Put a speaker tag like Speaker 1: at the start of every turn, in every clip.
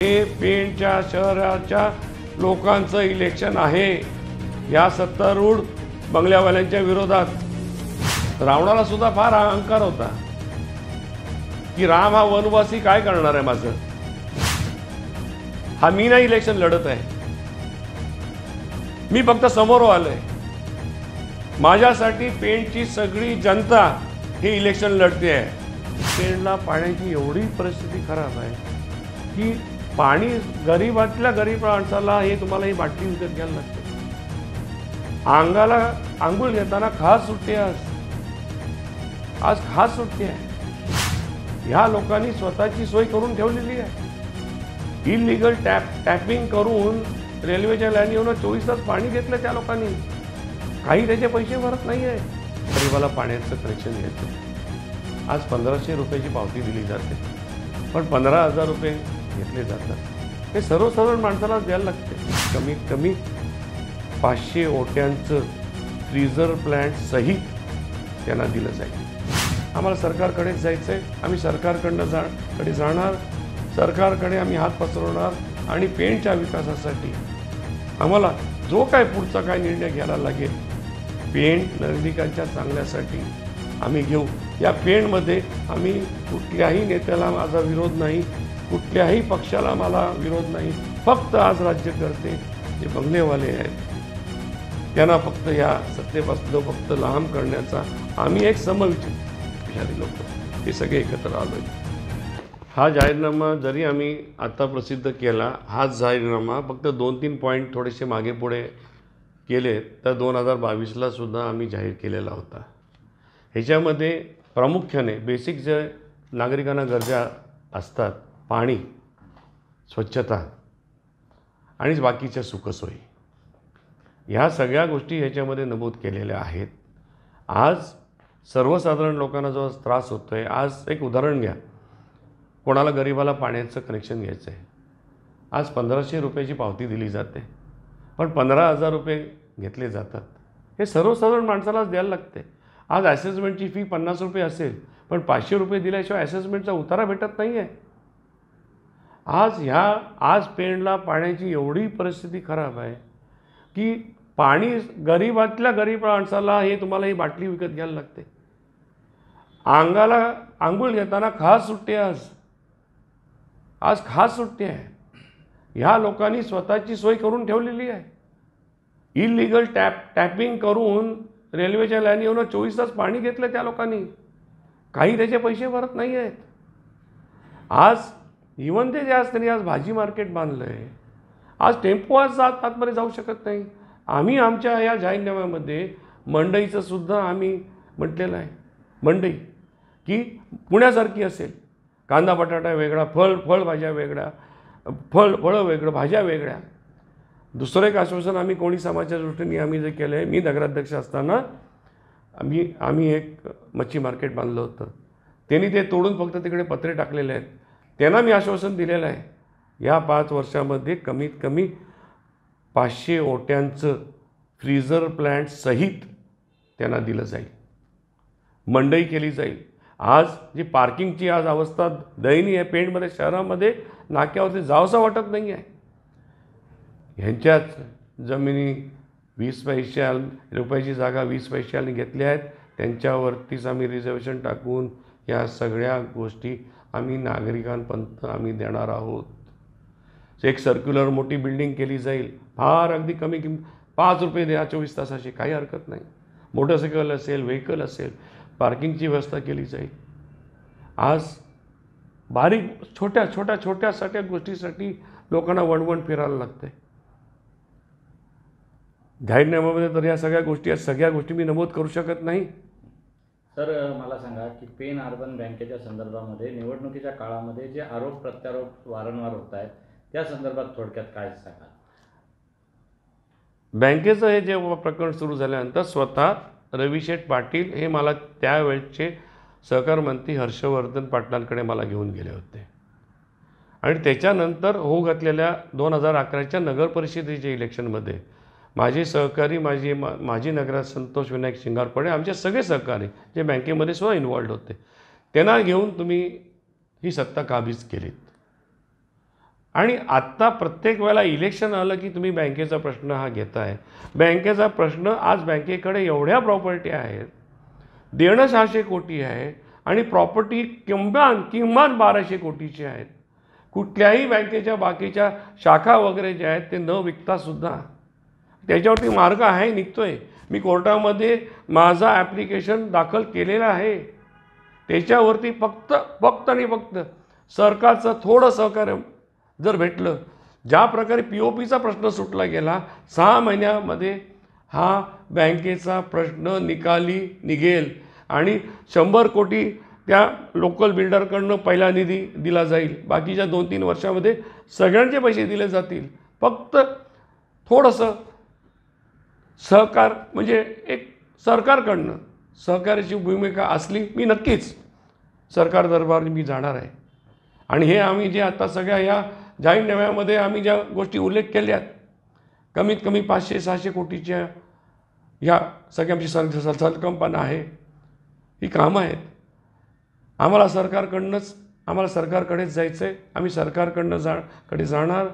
Speaker 1: हे पेणच्या शहराच्या लोकांचं इलेक्शन आहे। या सत्तारूढ बंगल्यावाल्यांच्या विरोधात रावणाला सुद्धा फार अहंकार होता की राम हा वनवासी काय करणार आहे माझं, हा मी नाही इलेक्शन लढत आहे, मी फक्त समोर आलोय, माझ्यासाठी पेणची सगळी जनता हे इलेक्शन लढते आहे। पेणला पाण्याची एवढी परिस्थिती खराब आहे की पाणी गरीबातल्या गरीब माणसाला हे तुम्हाला ही बाटली विकत घ्यायला लागते। अंगाला आंघोळ घेताना खास सुट्टी आज खास सुट्टी आहे। ह्या लोकांनी स्वतःची सोय करून ठेवलेली आहे। इलिगल टॅपिंग करून रेल्वेच्या लाईनीवर 24 तास पाणी घेतलं त्या लोकांनी, काही त्याचे पैसे भरत नाही आहे। गरीबाला पाण्याचं कनेक्शन घ्यायचं, आज 1500 रुपयाची पावती दिली जाते, पण 15,000 रुपये घेतले जातात। हे सर्वसाधारण माणसाला द्यायला लागते। कमीत कमी 500 ओट्यांचं फ्रीजर प्लांट सहित त्यांना दिलं जाईल। आम्हाला सरकारकडेच जायचं आहे, आम्ही सरकारकडे जाणार, सरकारकडे आम्ही हात पसरवणार आणि पेणच्या विकासासाठी आम्हाला जो काय पुढचा काय निर्णय घ्यायला लागेल, पेण नागरिकांच्या चांगल्यासाठी आम्ही घेऊ। या पेणमध्ये आम्ही कुठल्याही नेत्याला माझा विरोध नाही, कुठल्याही पक्षाला मला विरोध नाही, फक्त आज राज्यकर्ते जे बंगलेवाले आहेत त्यांना फक्त या सत्तेपासून फक्त लांब करण्याचा आम्ही एक समविचारी लोक हे सगळे एकत्र आलोय। हा जाहीरनामा जरी आम्ही आता प्रसिद्ध केला, हाच जाहीरनामा फक्त 2-3 पॉईंट थोडेसे मागे पुढे केले तर 2022ला सुद्धा आम्ही जाहीर केलेला होता। ह्याच्यामध्ये प्रामुख्याने बेसिक जे नागरिकांना गरजा असतात, पाणी, स्वच्छता आणि बाकीच्या सुखसोयी, ह्या सगळ्या गोष्टी ह्याच्यामध्ये नमूद केलेल्या आहेत। आज सर्वसाधारण लोकांना जो त्रास होतो आहे, आज एक उदाहरण घ्या, कोणाला गरीबाला पाण्याचं कनेक्शन घ्यायचं आहे, आज 1500 रुपयाची पावती दिली जाते, पण 15,000 रुपये घेतले जातात। हे सर्वसाधारण माणसालाच द्यायला लागते। आज असेसमेंटची फी 50 रुपये असेल, पण 500 रुपये दिल्याशिवाय असेसमेंटचा उतारा भेटत नाही आहे। आज पेणला पाण्याची एवढी परिस्थिती खराब आहे की पाणी गरीबातल्या गरीब माणसाला हे तुम्हाला ही बाटली विकत घ्यायला लागते। अंगाला आंघोळ घेताना खास सुट्टी आज खास सुट्टी आहे। ह्या लोकांनी स्वतःची सोय करून ठेवलेली आहे। इलिगल टॅपिंग करून रेल्वेच्या लाईनीवर 24 तास पाणी घेतलं त्या लोकांनी, काही त्याचे पैसे भरत नाही आहेत। आज इवन ते त्यांनी आज भाजी मार्केट बांधलं आहे, आज टेम्पो आज आतमध्ये जाऊ शकत नाही। आम्ही आमच्या या जाहीरनाम्यामध्ये मंडईचं सुद्धा आम्ही म्हटलेलं आहे, मंडई की पुण्यासारखी असेल, कांदा बटाटा वेगळा, फळभाज्या वेगळ्या, फळं वेगळं, भाज्या वेगळ्या। दुसरं एक आश्वासन आम्ही कोणी समाजाच्या दृष्टीने आम्ही जे केलं आहे, मी नगराध्यक्ष असताना आम्ही एक मच्छी मार्केट बांधलं होतं, त्यांनी ते तोडून फक्त तिकडे पत्रे टाकलेले आहेत। त्यांना मी आश्वासन दिलेलं आहे, या 5 वर्षामध्ये कमीत कमी 500 ओट्यांचं फ्रीजर प्लांट सहित त्यांना दिलं जाईल, मंडई केली जाईल। आज जी पार्किंगची आज अवस्था दयनीय आहे पेणमध्ये, शहरामध्ये नाक्यावरती जावंसं वाटत नाही आहे। ह्यांच्याच जमिनी 20 रुपयाची जागा 20 पैशांनी घेतल्या आहेत, त्यांच्यावरतीच आम्ही रिझर्वेशन टाकून या सगळ्या गोष्टी आम्ही नागरिकांपर्यंत आम्ही देणार आहोत। एक सर्क्युलर मोठी बिल्डिंग केली जाईल, फार अगदी कमी किंमत 5 रुपये द्या 24 तासाची, काही हरकत नाही। मोटरसायकल असेल, व्हेकल असेल, पार्किंगची व्यवस्था केली जाईल। आज बारीक छोट्या गोष्टीसाठी लोकांना वणवण फिरायला लागते। जाहीरनाम्यामध्ये तर या सगळ्या गोष्टी मी नमूद करू शकत नाही।
Speaker 2: सर, मला सांगा की पेण अर्बन बँकेच्या संदर्भामध्ये निवडणुकीच्या काळामध्ये जे आरोप प्रत्यारोप वारंवार होत आहेत, त्या संदर्भात थोडक्यात काय सांगाल?
Speaker 1: बँकेचं हे जेव्हा प्रकरण सुरू झाल्यानंतर स्वतः रविशेठ पाटील हे मला त्यावेळचे सहकार मंत्री हर्षवर्धन पाटलांकडे मला घेऊन गेले होते आणि त्याच्यानंतर होऊ घातलेल्या 2011च्या नगर परिषदेच्या इलेक्शनमध्ये माझे सहकारी माजी नगराध्यक्ष संतोष विनायक शिंगारपडे, आमचे सगळे सहकारी जे बँकेमध्ये सुद्धा इन्वॉल्ड होते, त्यांना घेऊन तुम्ही ही सत्ता काबीज केलीत आणि आत्ता प्रत्येक वेळेला इलेक्शन आलं की तुम्ही बँकेचा प्रश्न हा घेताय. बँकेचा प्रश्न आज बँकेकडे एवढ्या प्रॉपर्टी आहेत, देणं 600 कोटी आहे आणि प्रॉपर्टी किमान 1200 कोटीची आहेत. कुठल्याही बँकेच्या बाकीच्या शाखा वगैरे ज्या आहेत ते न विकतासुद्धा त्याच्यावरती मार्ग आहे, निघतोय. मी कोर्टामध्ये माझा ॲप्लिकेशन दाखल केलेला आहे. त्याच्यावरती फक्त आणि फक्त सरकारचं थोडं सहकार्य जर भेटलं, ज्या प्रकारे POPचा प्रश्न सुटला गेला 6 महिन्यामध्ये हा बँकेचा प्रश्न निकाली निघेल आणि 100 कोटी त्या लोकल बिल्डरकडनं पहिला निधी दिला जाईल. बाकीच्या 2-3 वर्षामध्ये सगळ्यांचे पैसे दिले जातील. फक्त थोडंसं सहकार म्हणजे एक सरकारकडनं सहकार्याची भूमिका असली, मी नक्कीच सरकार दरबारी मी जाणार आहे. आणि हे आम्ही जे आता सगळ्या या जाहीरनाम्यामध्ये आम्ही ज्या गोष्टी उल्लेख केल्यात, कमीत कमी 500-600 कोटीच्या ह्या सगळ्या आमची संकल्पना आहे, ही कामं आहेत. आम्हाला सरकारकडेच जायचं आहे. आम्ही सरकारकडे जाणार,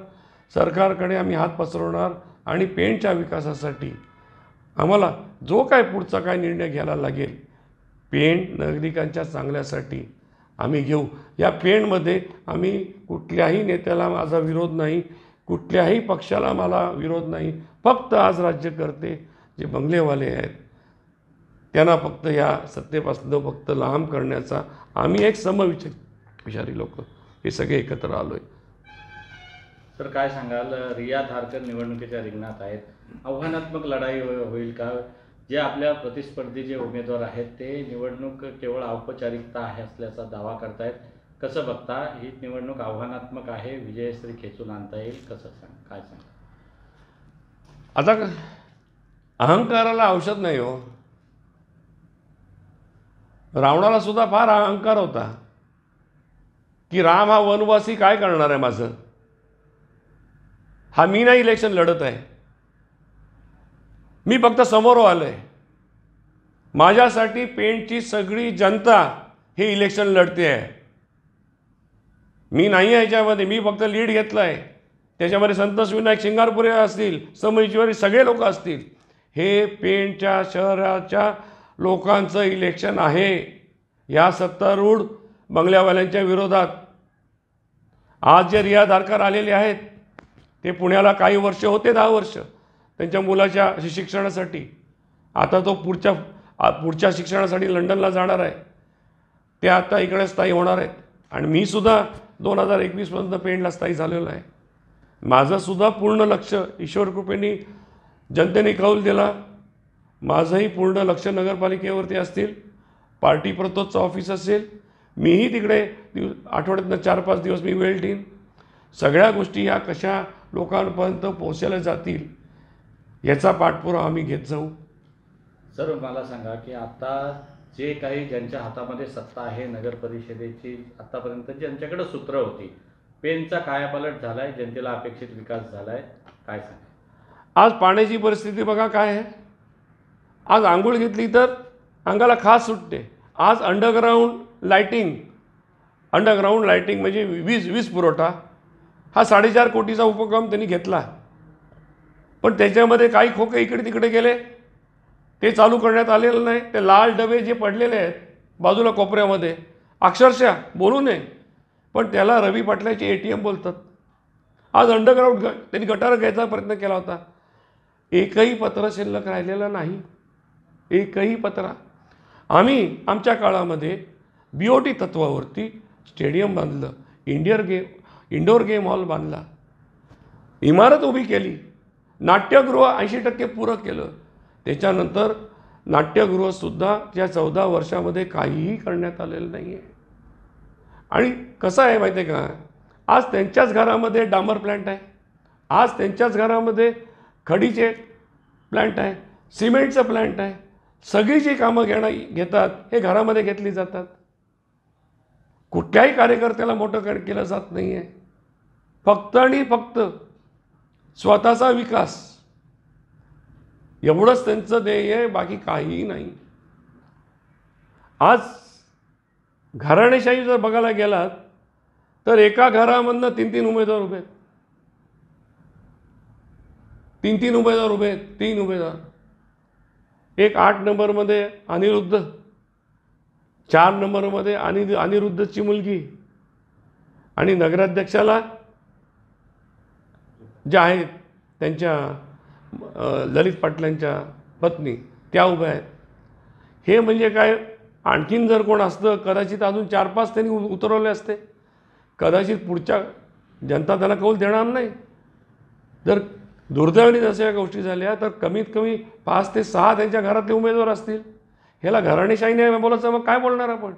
Speaker 1: सरकारकडे आम्ही हात पसरवणार आणि पेणच्या विकासासाठी आम्हाला जो काय पुढचा काय निर्णय घ्यायला लागेल, पेण नागरिकांच्या चांगल्यासाठी आम्ही घेऊ. या पेणमध्ये आम्ही कुठल्याही नेत्याला माझा विरोध नाही, कुठल्याही पक्षाला मला विरोध नाही. फक्त आज राज्यकर्ते जे बंगलेवाले आहेत त्यांना फक्त या सत्तेपासून फक्त लांब करण्याचा आम्ही एक समविचारी लोक हे सगळे एकत्र आलो आहे.
Speaker 2: तर काय सांगाल, रिया धारकर निवडणुकीच्या रिंगणात आहेत, आव्हानात्मक लढाई होईल का? जे आपल्या प्रतिस्पर्धी जे उमेदवार आहेत ते निवडणूक केवळ औपचारिकता आहे असल्याचा दावा करतायत. कसं बघता? ही निवडणूक आव्हानात्मक आहे, विजयश्री खेचून आणता येईल कसं काय सांगा?
Speaker 1: आता अहंकाराला औषध नाही हो. रावणाला सुद्धा फार अहंकार होता की राम हा वनवासी काय करणार आहे माझं, हा मी नाही इलेक्शन लढत आहे, मी फक्त समोर आलोय, माझ्यासाठी पेणची सगळी जनता हे इलेक्शन लढते आहे, मी नाही आहे याच्यामध्ये, मी फक्त लीड घेतला आहे. त्याच्यामध्ये संतोष विनायक शिंगारपुरे असतील, समईश्वरी सगळे लोक असतील, हे पेणच्या शहराच्या लोकांचं इलेक्शन आहे. या सत्तारूढ बंगल्यावाल्यांच्या विरोधात आज जे रिया धारकर आलेले आहेत ते पुण्याला काही वर्ष होते, 10 वर्ष त्यांच्या मुलाच्या शिक्षणासाठी. आता तो पुढच्या शिक्षणासाठी लंडनला जाणार आहे. ते आता इकडे स्थायी होणार आहेत. आणि मी सुद्धा 2021पर्यंत पेणला स्थायी झालेलो आहे. माझंसुद्धा पूर्ण लक्ष ईश्वरकृपेने जनतेने कौल दिला. माझंही पूर्ण लक्ष नगरपालिकेवरती असतील, पार्टी प्रतोदचं ऑफिस असेल, मीही तिकडे आठवड्यातनं 4-5 दिवस मी वेळ देईन. सगळ्या गोष्टी या कशा लोकांपर्यंत पोहोचल्या जातील याचा पाठपुरावा आम्ही घेत जाऊ.
Speaker 2: सर मला सांगा की आता जे काही ज्यांच्या हातामध्ये सत्ता आहे नगर परिषदेची, आतापर्यंत ज्यांच्याकडे सूत्र होती, पेनचा कायापालट झाला आहे, जनतेला अपेक्षित विकास झाला आहे, काय सांगा?
Speaker 1: आज पाण्याची परिस्थिती बघा काय आहे. आज आंघोळ घेतली तर अंगाला खास सुटते. आज अंडरग्राऊंड लाईटिंग म्हणजे वीज पुरवठा हा 4.5 कोटीचा उपक्रम त्यांनी घेतला. पण त्याच्यामध्ये काही खोके इकडे तिकडे गेले, ते चालू करण्यात आलेलं नाही. ते लाल डबे जे पडलेले आहेत बाजूला कोपऱ्यामध्ये, अक्षरशः बोलू नये पण त्याला रवी पाटलाचे ATM बोलतात. आज अंडरग्राऊंड त्यांनी गटार घ्यायचा प्रयत्न केला होता. एकही पत्र शिल्लक राहिलेलं नाही, एकही पत्र. आम्ही आमच्या काळामध्ये BOT तत्वावरती स्टेडियम बांधलं, इंडोर गेम हॉल बांधला, इमारत उभी केली, नाट्यगृह 80% पुरं केलं. त्याच्यानंतर नाट्यगृहसुद्धा त्या 14 वर्षामध्ये काहीही करण्यात आलेलं नाही आहे. आणि कसं आहे माहिती आहे का, आज त्यांच्याच घरामध्ये डांबर प्लॅन्ट आहे, आज त्यांच्याच घरामध्ये खडीचे प्लॅन्ट आहे, सिमेंटचं प्लॅन्ट आहे. सगळी जी कामं घेतात हे घरामध्ये घेतली जातात. कुठल्याही कार्यकर्त्याला मोठं केलं जात नाही आहे. फक्त आणि फक्त स्वतःचा विकास एवढंच त्यांचं ध्येय आहे, बाकी काहीही नाही. आज घराणेशाही जर बघायला गेलात तर एका घरामधनं 3-3 उमेदवार उभे आहेत. तीन उमेदवार उभे आहेत, 3 उमेदवार. एक 8 नंबरमध्ये अनिरुद्ध, 4 नंबरमध्ये अनिरुद्धची मुलगी आणि नगराध्यक्षाला ज्या आहेत त्यांच्या ललित पाटलांच्या पत्नी त्या उभ्या आहेत. हे म्हणजे काय, आणखीन जर कोण असतं कदाचित अजून 4-5 त्यांनी उतरवले असते. कदाचित पुढच्या जनता त्यांना कौल देणार नाही. जर दुर्दैवाने जशा गोष्टी झाल्या तर कमीत कमी 5 ते 6 त्यांच्या घरातले उमेदवार असतील. ह्याला घराणेशाही नाही बोलायचं, मग काय बोलणार आपण.